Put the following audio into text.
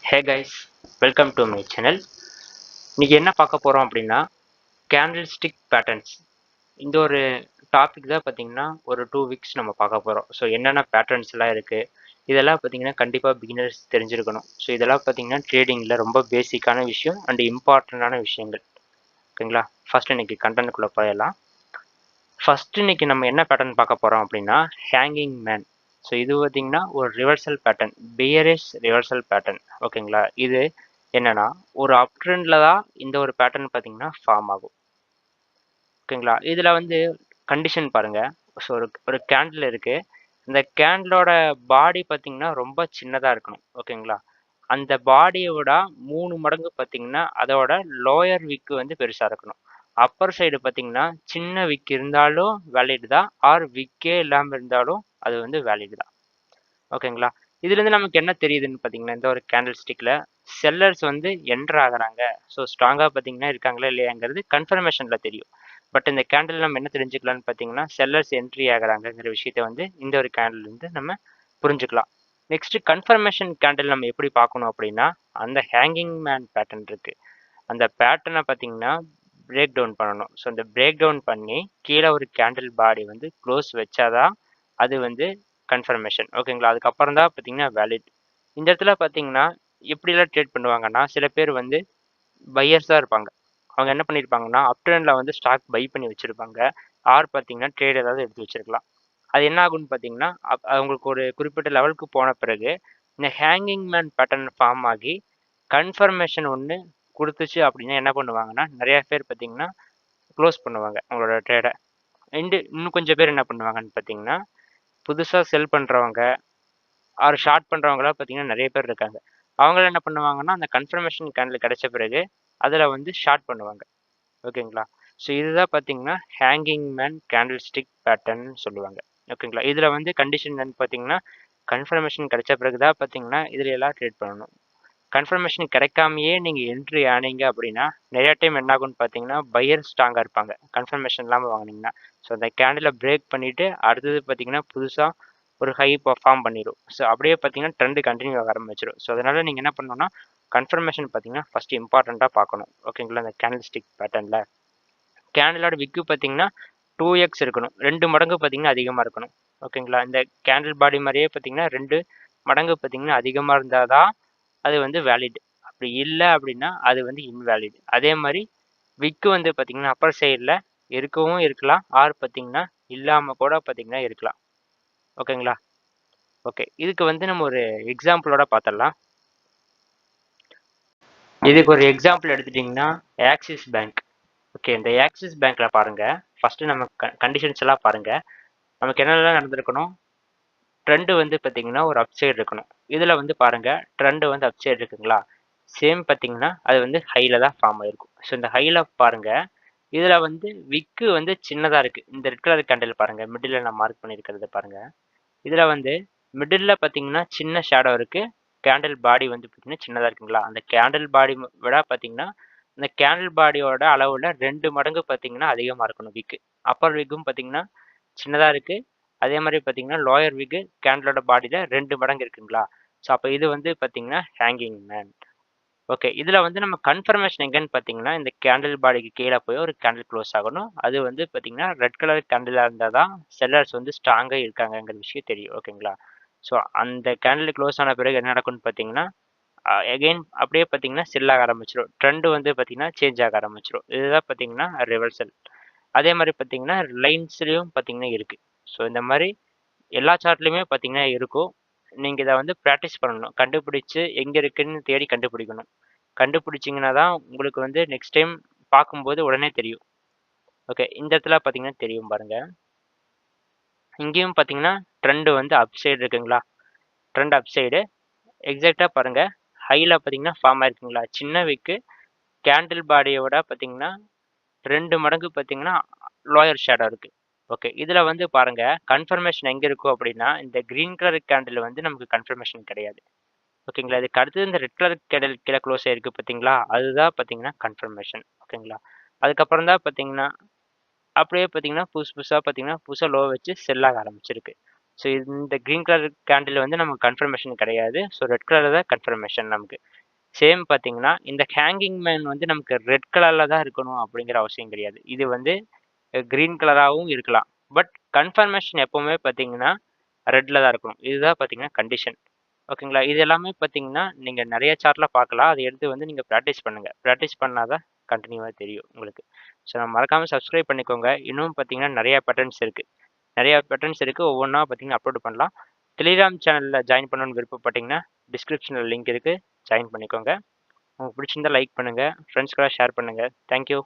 Hey guys, welcome to my channel. இன்னைக்கு என்ன பார்க்க போகிறோம் அப்படின்னா கேண்டில் ஸ்டிக் பேட்டர்ன்ஸ். இந்த ஒரு டாபிக் தான் பார்த்தீங்கன்னா ஒரு 2 வீக்ஸ் நம்ம பார்க்க போகிறோம். ஸோ என்னென்ன பேட்டர்ன்ஸ்லாம் இருக்குது இதெல்லாம் பார்த்தீங்கன்னா கண்டிப்பாக பிகினர்ஸ் தெரிஞ்சிருக்கணும். ஸோ இதெல்லாம் பார்த்தீங்கன்னா ட்ரேடிங்கில் ரொம்ப பேசிக்கான விஷயம் அண்ட் இம்பார்ட்டண்ட்டான விஷயங்கள். ஓகேங்களா? ஃபர்ஸ்ட் இன்னைக்கு கண்டென்ட்குள்ளே போயிடலாம். ஃபர்ஸ்ட் இன்னைக்கு நம்ம என்ன பேட்டர்ன் பார்க்க போகிறோம் அப்படின்னா ஹேங்கிங் மேன். ஸோ இது பார்த்தீங்கன்னா ஒரு reversal pattern, bearish reversal pattern. ஓகேங்களா? இது என்னன்னா ஒரு அப் ட்ரெண்டில் தான் இந்த ஒரு பேட்டர்ன் பார்த்தீங்கன்னா ஃபார்ம் ஆகும். ஓகேங்களா? இதில் வந்து கண்டிஷன் பாருங்க. ஸோ ஒரு ஒரு கேண்டில் இருக்கு. இந்த கேண்டிலோட பாடி பார்த்தீங்கன்னா ரொம்ப சின்னதாக இருக்கணும். ஓகேங்களா? அந்த பாடியை விட 3 மடங்கு பார்த்தீங்கன்னா அதோட லோயர் விக்கு வந்து பெருசாக இருக்கணும். அப்பர் சைடு பார்த்தீங்கன்னா சின்ன விக் இருந்தாலும் வேலிட் தான், ஆர் விக்கே இல்லாமல் இருந்தாலும் அது வந்து வேலிட் தான். ஓகேங்களா? இதுலேருந்து நமக்கு என்ன தெரியுதுன்னு பார்த்தீங்கன்னா இந்த ஒரு கேண்டில் ஸ்டிக்கில் செல்லர்ஸ் வந்து என்டர் ஆகுறாங்க. ஸோ ஸ்ட்ராங்காக பார்த்தீங்கன்னா இருக்காங்களா இல்லையாங்கிறது கன்ஃபர்மேஷனில் தெரியும். பட் இந்த கேண்டில் நம்ம என்ன தெரிஞ்சுக்கலாம்னு பார்த்தீங்கன்னா செல்லர்ஸ் என்ட்ரி ஆகுறாங்கங்கிற விஷயத்த வந்து இந்த ஒரு கேண்டில் வந்து நம்ம புரிஞ்சுக்கலாம். நெக்ஸ்ட் கன்ஃபர்மேஷன் கேண்டில் நம்ம எப்படி பார்க்கணும் அப்படின்னா அந்த ஹேங்கிங் மேன் பேட்டர்ன் இருக்கு. அந்த பேட்டர்னை பார்த்தீங்கன்னா பிரேக் டவுன் பண்ணணும். ஸோ அந்த பிரேக் டவுன் பண்ணி கீழே ஒரு கேண்டில் பாடி வந்து க்ளோஸ் வச்சாதான் அது வந்து கன்ஃபர்மேஷன். ஓகேங்களா? அதுக்கப்புறம் தான் பார்த்தீங்கன்னா வேலிட். இந்த இடத்துல பார்த்தீங்கன்னா எப்படிலாம் ட்ரேட் பண்ணுவாங்கன்னா சில பேர் வந்து பையர்ஸாக இருப்பாங்க. அவங்க என்ன பண்ணியிருப்பாங்கன்னா அப் ட்ரெண்டில் வந்து ஸ்டாக் பை பண்ணி வச்சுருப்பாங்க. ஆர் பார்த்தீங்கன்னா ட்ரேட் ஏதாவது எடுத்து வச்சிருக்கலாம். அது என்ன ஆகும்னு பார்த்தீங்கன்னா அவங்களுக்கு ஒரு குறிப்பிட்ட லெவலுக்கு போன பிறகு இந்த ஹேங்கிங் மேன் பேட்டர்ன் ஃபார்ம் ஆகி கன்ஃபர்மேஷன் ஒன்று கொடுத்துச்சு அப்படின்னா என்ன பண்ணுவாங்கன்னா நிறைய பேர் பார்த்தீங்கன்னா க்ளோஸ் பண்ணுவாங்க அவங்களோட ட்ரேடை. இன்னும் கொஞ்சம் பேர் என்ன பண்ணுவாங்கன்னு பார்த்தீங்கன்னா புதுசாக செல் பண்ணுறவங்க ஆர் ஷார்ட் பண்ணுறவங்களாம் பார்த்தீங்கன்னா நிறைய பேர் இருக்காங்க. அவங்களாம் என்ன பண்ணுவாங்கன்னா அந்த கன்ஃபர்மேஷன் கேண்டில் கிடைச்ச பிறகு அதில் வந்து ஷார்ட் பண்ணுவாங்க. ஓகேங்களா? ஸோ இதுதான் பார்த்தீங்கன்னா hanging man candle stick pattern சொல்லுவாங்க. ஓகேங்களா? இதில் வந்து கண்டிஷன் என்னன்னு பார்த்தீங்கன்னா கன்ஃபர்மேஷன் கிடைச்ச பிறகு தான் பார்த்தீங்கன்னா இதில் எல்லாம் ட்ரேட் பண்ணணும். கன்ஃபர்மேஷன் கிடைக்காமயே நீங்கள் என்ட்ரி ஆனீங்க அப்படின்னா நிறைய டைம் என்ன ஆகும்னு பார்த்தீங்கன்னா பையர் ஸ்ட்ராங்காக இருப்பாங்க கன்ஃபர்மேஷன் இல்லாமல் வாங்கினீங்கன்னா. ஸோ அந்த கேண்டிலை பிரேக் பண்ணிவிட்டு அடுத்தது பார்த்தீங்கன்னா புதுசாக ஒரு ஹை பர்ஃபார்ம் பண்ணிடும். ஸோ அப்படியே பார்த்தீங்கன்னா ட்ரெண்டு கண்டினியூ ஆக ஆரம்பிச்சிடும். ஸோ அதனால் நீங்கள் என்ன பண்ணணும்னா கன்ஃபர்மேஷன் பார்த்தீங்கன்னா ஃபஸ்ட்டு இம்பார்ட்டண்ட்டாக பார்க்கணும். ஓகேங்களா? இந்த கேண்டில் ஸ்டிக் பேட்டர்னில் கேண்டிலோட விக்கு பார்த்தீங்கன்னா 2x இருக்கணும். 2 மடங்கு பார்த்தீங்கன்னா அதிகமாக இருக்கணும். ஓகேங்களா? இந்த கேண்டில் பாடி மாதிரியே பார்த்தீங்கன்னா 2 மடங்கு பார்த்தீங்கன்னா அதிகமாக இருந்தால் தான் அது வந்து வேலிட். அப்படி இல்லை அப்படின்னா அது வந்து இன்வேலிட். அதே மாதிரி விக்கு வந்து பார்த்தீங்கன்னா அப்பர் சைடில் இருக்கவும் இருக்கலாம், ஆர் பார்த்தீங்கன்னா இல்லாமல் கூட பார்த்தீங்கன்னா இருக்கலாம். ஓகேங்களா? ஓகே, இதுக்கு வந்து நம்ம ஒரு எக்ஸாம்பிளோட பார்த்துடலாம். இதுக்கு ஒரு எக்ஸாம்பிள் எடுத்துட்டிங்கன்னா ஆக்சிஸ் பேங்க். ஓகே, இந்த ஆக்சிஸ் பேங்க்கில் பாருங்கள். ஃபஸ்ட்டு நம்ம கண்டிஷன்ஸ் எல்லாம் பாருங்கள். நமக்கு என்னெல்லாம் நடந்திருக்கணும். ட்ரெண்டு வந்து பார்த்தீங்கன்னா ஒரு அப்சைடு இருக்கணும். இதில் வந்து பாருங்கள் ட்ரெண்டு வந்து அப்சைடு இருக்குங்களா? சேம் பார்த்தீங்கன்னா அது வந்து ஹையில் தான் ஃபார்ம் ஆகிருக்கும். ஸோ இந்த ஹையில் பாருங்கள். இதில் வந்து விக்கு வந்து சின்னதாக இருக்குது. இந்த ரெட் கலர் கேண்டில் பாருங்கள், மிடில் நான் மார்க் பண்ணியிருக்கிறத பாருங்கள். இதில் வந்து மிடில் பார்த்தீங்கன்னா சின்ன ஷேடோ இருக்குது. கேண்டில் பாடி வந்து பார்த்தீங்கன்னா சின்னதாக இருக்குங்களா? அந்த கேண்டில் பாடி விட பார்த்தீங்கன்னா இந்த கேண்டில் பாடியோட அளவில் 2 மடங்கு பார்த்தீங்கன்னா அதிகமாக இருக்கணும் விக்கு. அப்பர் விக்கும் பார்த்தீங்கன்னா சின்னதாக இருக்குது. அதே மாதிரி பார்த்தீங்கன்னா லோயர் விக்கு கேண்டிலோட பாடியில் 2 மடங்கு இருக்குங்களா? ஸோ அப்போ இது வந்து பார்த்தீங்கன்னா ஹேங்கிங் மேன். ஓகே, இதில் வந்து நம்ம கன்ஃபர்மேஷன் எங்கன்னு பார்த்தீங்கன்னா இந்த கேண்டில் பாடிக்கு கீழே போய் ஒரு கேண்டில் க்ளோஸ் ஆகணும். அது வந்து பார்த்தீங்கன்னா ரெட் கலர் கேண்டிலாக இருந்தால் தான் செல்லர்ஸ் வந்து ஸ்ட்ராங்காக இருக்காங்கங்கிற விஷயம் தெரியும். ஓகேங்களா? ஸோ அந்த கேண்டில் க்ளோஸ் ஆன பிறகு என்ன நடக்கும்னு பார்த்தீங்கன்னா எகெயின் அப்படியே பார்த்தீங்கன்னா செல் ஆக ஆரம்பிச்சிடும். ட்ரெண்டு வந்து பார்த்தீங்கன்னா சேஞ்ச் ஆக ஆரம்பிச்சிடும். இதுதான் பார்த்தீங்கன்னா ரிவர்சல். அதே மாதிரி பார்த்தீங்கன்னா லைன்ஸ்லேயும் பார்த்தீங்கன்னா இருக்குது. ஸோ இந்த மாதிரி எல்லா சார்ட்லையுமே பார்த்தீங்கன்னா இருக்கும். நீங்கள் இதை வந்து ப்ராக்டிஸ் பண்ணணும். கண்டுபிடிச்சு எங்கே இருக்குன்னு தேடி கண்டுபிடிக்கணும். கண்டுபிடிச்சிங்கன்னா தான் உங்களுக்கு வந்து நெக்ஸ்ட் டைம் பார்க்கும்போது உடனே தெரியும். ஓகே, இந்த இடத்துல பார்த்தீங்கன்னா தெரியும் பாருங்கள். இங்கேயும் பார்த்தீங்கன்னா ட்ரெண்டு வந்து அப் சைடு இருக்குங்களா? ட்ரெண்ட் அப் சைடு எக்ஸாக்டாக பாருங்கள். ஹையில் பார்த்தீங்கன்னா ஃபார்ம் ஆயிருக்குங்களா? சின்ன விக்கு கேண்டில் பாடியோட பார்த்தீங்கன்னா 2 மடங்கு பார்த்தீங்கன்னா லோயர் ஷேடோ இருக்குது. ஓகே, இதில் வந்து பாருங்கள் கன்ஃபர்மேஷன் எங்கே இருக்கும் அப்படின்னா இந்த க்ரீன் கலர் கேண்டில் வந்து நமக்கு கன்ஃபர்மேஷன் கிடையாது. ஓகேங்களா? இதுக்கு அடுத்தது இந்த ரெட் கலர் கேண்டில் கீழே க்ளோஸ் ஆகிருக்கு பார்த்தீங்களா? அதுதான் பார்த்தீங்கன்னா கன்ஃபர்மேஷன். ஓகேங்களா? அதுக்கப்புறம் தான் பார்த்தீங்கன்னா அப்படியே பார்த்தீங்கன்னா புதுசாக பார்த்தீங்கன்னா புதுசாக லோ வச்சு செல் ஆக ஆரம்பிச்சிருக்கு. ஸோ இந்த க்ரீன் கலர் கேண்டில் வந்து நமக்கு கன்ஃபர்மேஷன் கிடையாது. ஸோ ரெட் கலர் தான் கன்ஃபர்மேஷன் நமக்கு. சேம் பார்த்தீங்கன்னா, இந்த ஹேங்கிங் மேன் வந்து நமக்கு ரெட் கலர்ல தான் இருக்கணும் அப்படிங்கிற அவசியம் கிடையாது. இது வந்து கிரீன் கலராகவும் இருக்கலாம். பட் கன்ஃபர்மேஷன் எப்பவுமே பார்த்தீங்கன்னா, ரெட்ல தான் இருக்கணும். இதுதான் பார்த்தீங்கன்னா கண்டிஷன். ஓகேங்களா? இது எல்லாமே பார்த்தீங்கன்னா, நீங்க நெறைய சார்ட்ல பார்க்கலாம். அத எடுத்து வந்து நீங்க பிராக்டிஸ் பண்ணுங்க. பிராக்டிஸ் பண்ணா தான் கன்டினியூவா தெரியும் உங்களுக்கு. ஸோ மறக்காம சப்ஸ்கிரைப் பண்ணிக்கோங்க. இன்னும் பார்த்தீங்கன்னா, நெறைய பேட்டர்ன்ஸ் இருக்கு. நெறைய பேட்டர்ன்ஸ் இருக்கு. ஒவ்வொன்னா பார்த்தீங்கன்னா அப்லோட் பண்ணலாம். டெலிகிராம் சேனல்ல ஜாயின் பண்ணணும்னு விருப்பப்பட்டீங்கன்னா, டிஸ்கிரிப்ஷன்ல லிங்க் இருக்கு. ஜாயின் பண்ணிக்கோங்க. உங்களுக்கு பிடிச்சிருந்தா லைக் பண்ணுங்க. ஃப்ரெண்ட்ஸ்க்கெல்லாம் ஷேர் பண்ணுங்க. Thank you.